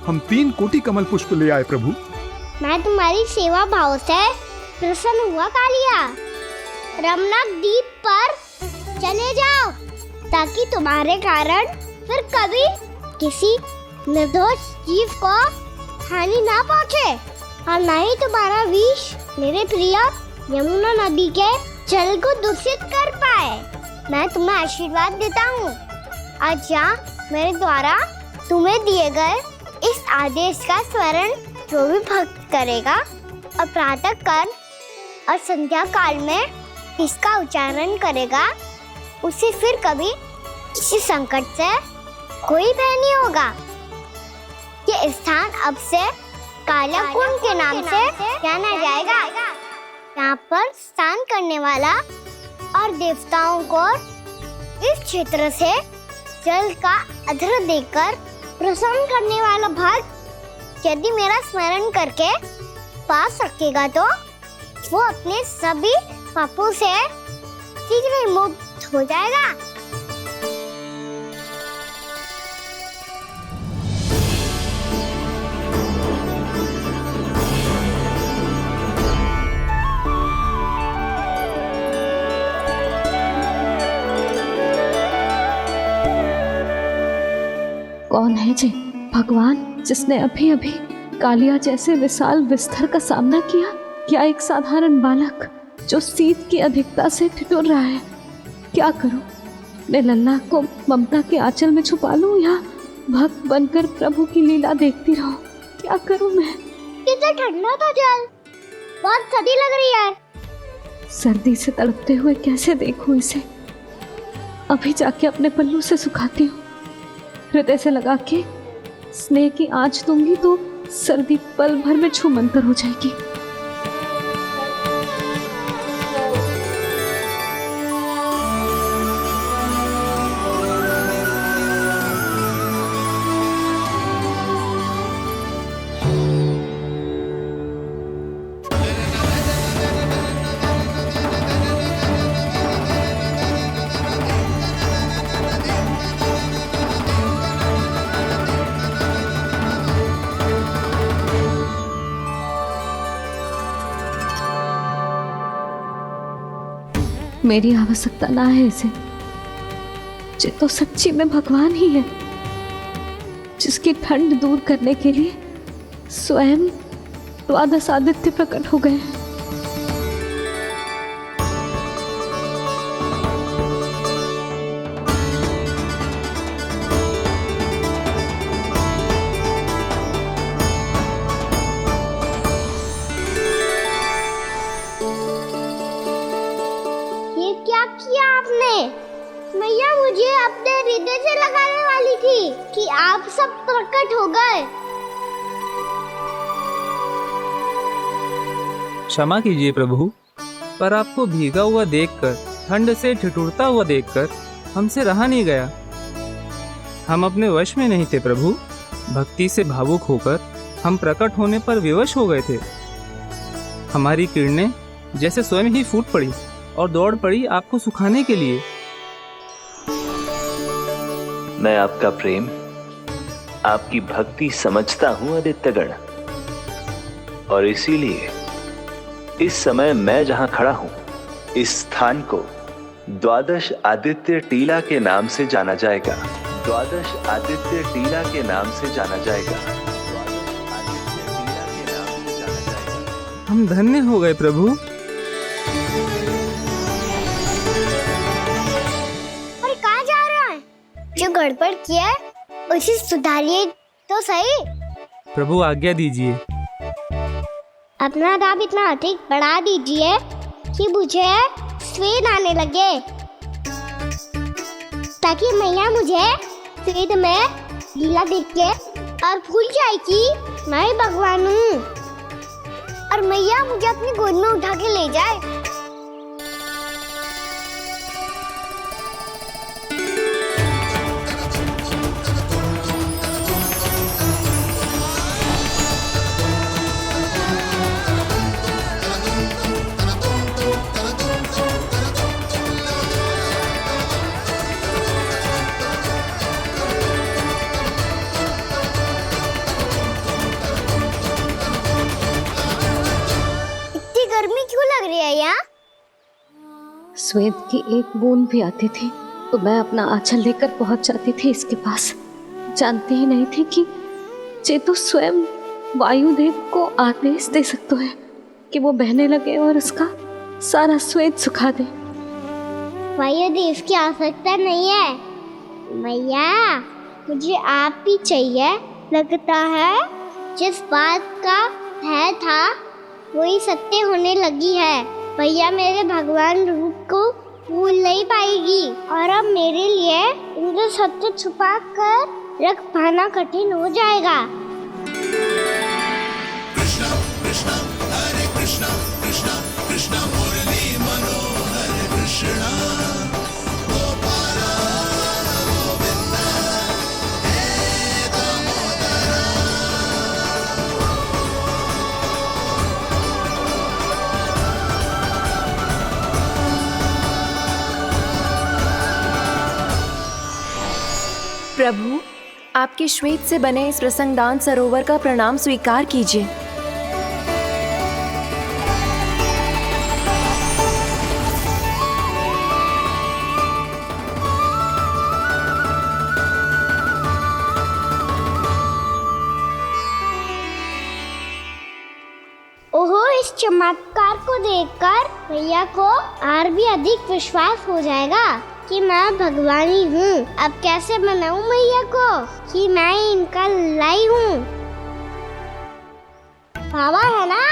हम 3 कोटि कमल पुष्प ले आए प्रभु। मैं तुम्हारी सेवा भाव से प्रसन्न हुआ कालिया। रमनक द्वीप पर चले जाओ ताकि तुम्हारे कारण फिर कभी किसी निर्दोष जीव को हानि ना पहुंचे और न ही तुम्हारा विष मेरे प्रिय यमुना नदी के जल को दूषित कर पाए। मैं तुम्हें आशीर्वाद देता हूँ। आज यहाँ मेरे द्वारा तुम्हें दिए गए इस आदेश का स्मरण जो भी भक्त करेगा और प्रातः काल और संध्या काल में इसका उच्चारण करेगा, उसे फिर कभी किसी संकट से कोई भय नहीं होगा। ये स्थान अब से काला कुंड के नाम से जाना जाएगा। यहाँ पर स्नान करने वाला और देवताओं को इस क्षेत्र से जल का अधर देकर प्रसन्न करने वाला भक्त यदि मेरा स्मरण करके पास रखेगा तो वो अपने सभी पापों से शीघ्र ही मुक्त हो जाएगा। कौन है जी भगवान जिसने अभी अभी कालिया जैसे विशाल विस्तर का सामना किया? क्या एक साधारण बालक जो शीत की अधिकता से ठिठुर रहा है? क्या करूं? मैं लल्ला को ममता के आंचल में छुपा लूं या भक्त बनकर प्रभु की लीला देखती रहूं? क्या करूं मैं? कितना ठंडा था जल, बहुत सर्दी लग रही है। सर्दी से तड़पते हुए कैसे देखूं इसे? अभी जाके अपने पल्लू से सुखाती हूँ। हृदय से लगा के स्नेह की आंच दूंगी तो सर्दी पल भर में छूमंतर हो जाएगी। मेरी आवश्यकता ना है इसे। ये तो सच्ची में भगवान ही है जिसकी ठंड दूर करने के लिए स्वयं द्वादश आदित्य प्रकट हो गए। मैया मुझे अपने हृदय से लगाने वाली थी कि आप सब प्रकट हो गए। क्षमा कीजिए प्रभु, पर आपको भीगा हुआ देखकर, ठंड से ठिठुरता हुआ देखकर हमसे रहा नहीं गया। हम अपने वश में नहीं थे प्रभु। भक्ति से भावुक होकर हम प्रकट होने पर विवश हो गए थे। हमारी किरणें जैसे स्वयं ही फूट पड़ी और दौड़ पड़ी आपको सुखाने के लिए। मैं आपका प्रेम, आपकी भक्ति समझता हूं आदित्यगण, और इसीलिए इस समय मैं जहां खड़ा हूं, इस स्थान को द्वादश आदित्य टीला के नाम से जाना जाएगा। द्वादश आदित्य टीला के नाम से जाना जाएगा। हम धन्य हो गए प्रभु। और कहाँ जा रहा है? जो गड़बड़ किया है उसे सुधारिए तो सही। प्रभु आज्ञा दीजिए। अपना दाब इतना अधिक बढ़ा दीजिए कि मुझे स्वेद आने लगे, ताकि मैया मुझे स्वेद में लीला देख के और भूल जाए कि मैं भगवान हूँ, और मैया मुझे अपनी गोद में उठा के ले जाए। गर्मी क्यों लग रही है यहाँ? स्वेद की एक बूंद भी आती थी तो मैं अपना आंचल लेकर पहुंच जाती थी इसके पास। जानती ही नहीं थी कि चेतु स्वयं वायुदेव को आदेश दे सकता है कि वो बहने लगे और उसका सारा स्वेद सुखा दे। वायुदेव की आवश्यकता नहीं है मैया, मुझे आप ही चाहिए। लगता है जिस बात का भय था वही सत्य होने लगी है। भैया मेरे भगवान रूप को भूल नहीं पाएगी, और अब मेरे लिए इनके सत्य छुपा कर रख पाना कठिन हो जाएगा। कृष्णा कृष्णा हरे कृष्णा कृष्णा कृष्णा मुरली मनोहर कृष्णा गोपाला गोविंदा हे दामोदरा। प्रभु, आपके श्वेत से बने इस प्रसंगदान सरोवर का प्रणाम स्वीकार कीजिए। ओहो, इस चमत्कार को देखकर भैया को और भी अधिक विश्वास हो जाएगा कि मैं भगवानी हूँ। अब कैसे मनाऊं मैया को कि मैं इनका लाई हूँ। बाबा है ना,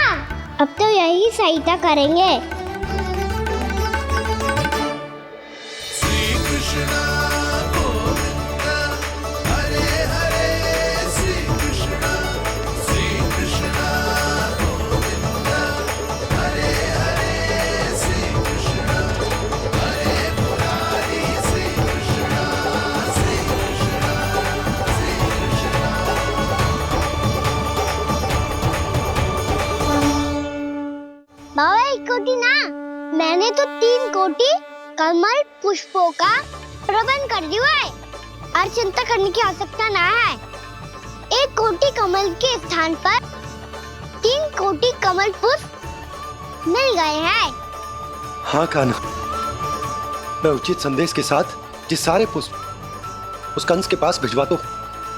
अब तो यही सहायता करेंगे। श्री कृष्ण गोविंद हरे हरे, श्री कृष्ण गोविंद हरे हरे, श्री कृष्ण हरे मुरारी, श्री कृष्ण श्री कृष्ण श्री कृष्ण। बाबा एक कोटी ना, मैंने तो 3 कोटी कमल पुष्पों का प्रबंध कर दिया है और चिंता करने की आवश्यकता ना है। 1 कोटी कमल के स्थान पर 3 कोटी कमल पुष्प मिल गए हैं। हाँ कान्हा, मैं उचित संदेश के साथ ये सारे पुष्प उस कंस के पास भिजवाता हूँ।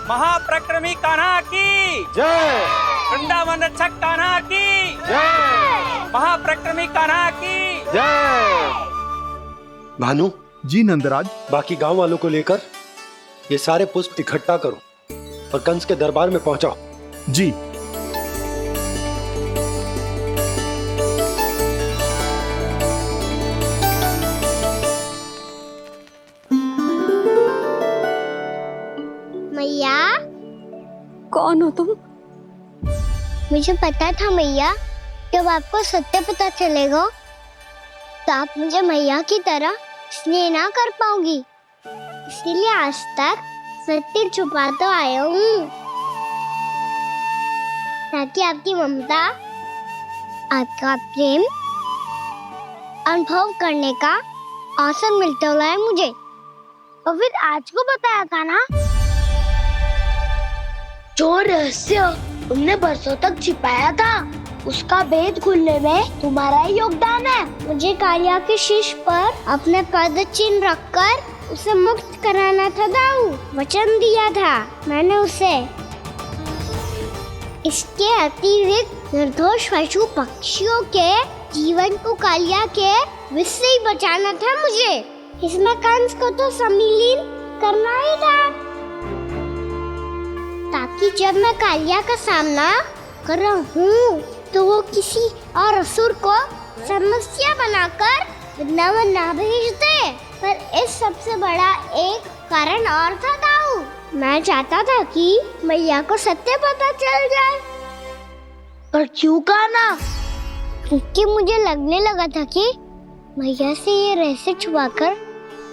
महाप्रक्रमी कान्हा की जय, वृंदावन रक्षक कान्हा की जय, महाप्रक्रमी कान्हा की जय। भानु जी नंदराज, बाकी गांव वालों को लेकर ये सारे पुष्प इकट्ठा करो और कंस के दरबार में पहुंचाओ। जी। मैया, कौन हो तुम? मुझे पता था मैया, जब आपको सत्य पता चलेगा तो आप मुझे मैया की तरह स्नेह ना कर पाओगी, इसीलिए आज तक सत्य छुपाता आया हूँ, ताकि आपकी ममता, आपका प्रेम अनुभव करने का अवसर मिलता है मुझे। और फिर आज को बताया था ना, जो रहस्य तुमने बरसों तक छिपाया था, उसका भेद खुलने में तुम्हारा ही योगदान है। मुझे कालिया के शीश पर अपने पद चिन्ह रखकर उसे मुक्त कराना था दाऊ, वचन दिया था मैंने उसे। इसके अतिरिक्त निर्दोष पशु पक्षियों के जीवन को कालिया के विष से ही बचाना था मुझे। इसमें कंस को तो सम्मिलित करना ही था, ताकि जब मैं कालिया का सामना कर रहा हूँ तो वो किसी और असुर को समस्या बनाकर वृंदावन ना भेज दे। पर इस सबसे बड़ा एक कारण और था दाऊ, मैं चाहता था कि मैया को सत्य पता चल जाए। पर क्यों कहा ना? क्योंकि मुझे लगने लगा था कि मैया से ये रहस्य छुपाकर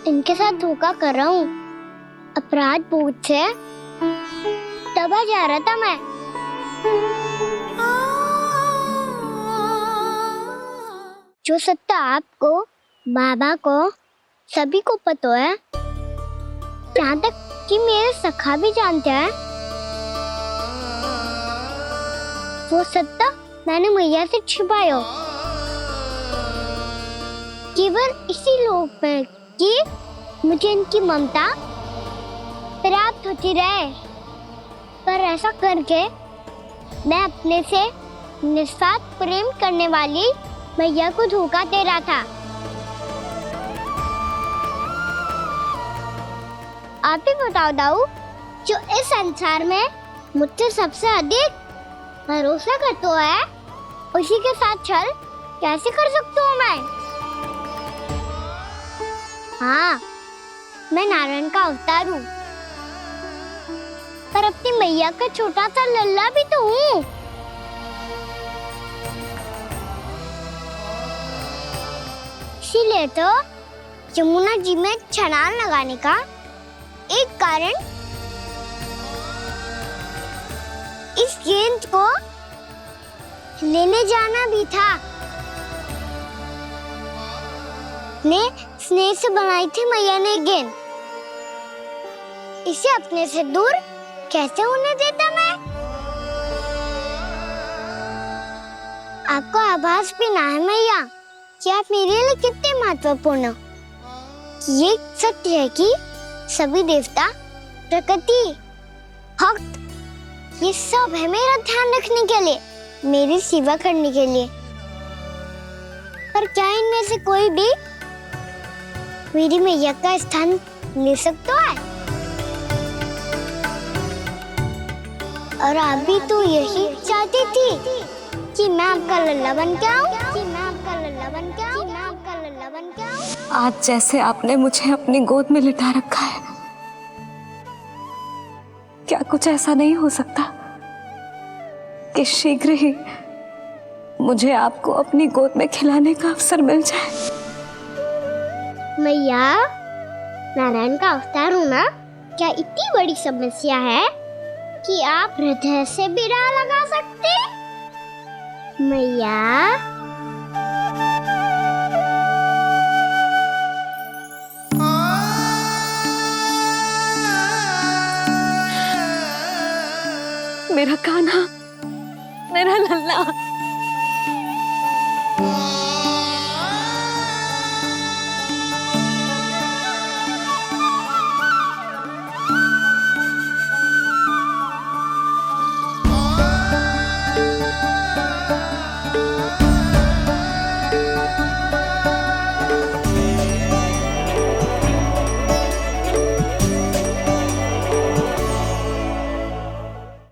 इनके साथ धोखा कर रहा हूँ। अपराध बोध से दबा जा रहा था मैं। जो सत्य आपको, बाबा को, सभी को पता है, यहाँ तक कि मेरे सखा भी जानते हैं, वो सत्य मैंने मैया से छिपाया केवल इसी लोक में कि मुझे इनकी ममता प्राप्त होती रहे। पर ऐसा करके मैं अपने से निस्वार्थ प्रेम करने वाली मैया को धोखा दे रहा था। आप ही बताओ दाऊ, जो इस संसार में मुझसे सबसे अधिक भरोसा करता है, उसी के साथ छल कैसे कर सकता हूँ मैं? हाँ, मैं नारायण का अवतार हूँ, पर अपनी मैया का छोटा सा लल्ला भी तो हूँ। इसीलिए तो यमुना जी में छलांग लगाने का एक कारण इस गेंद को लेने जाना भी था। स्नेह से बनाई थी मैया ने गेंद, इसे अपने से दूर कैसे होने देता मैं? आपको आभास भी ना है मैया कि आप मेरे लिए कितने महत्वपूर्ण हो। ये सत्य है कि सभी देवता, प्रकृति, भक्त, ये सब है मेरा ध्यान रखने के लिए, मेरी सेवा करने के लिए। पर क्या इनमें से कोई भी मेरी मैया का स्थान ले सकता है? और आप भी तो यही चाहती थी कि मैं आपका लल्ला बन के आऊं, कि मैं आपका लल्ला बन के आऊं, कि मैं आपका लल्ला बन के आऊं। आज जैसे आपने मुझे अपनी गोद में लिटा रखा है, क्या कुछ ऐसा नहीं हो सकता कि शीघ्र ही मुझे आपको अपनी गोद में खिलाने का अवसर मिल जाए? मैया, नारायण का अवतार होना क्या इतनी बड़ी समस्या है कि आप हृदय से भी राह लगा सकते? मैया, मेरा कान्हा, मेरा लल्ला।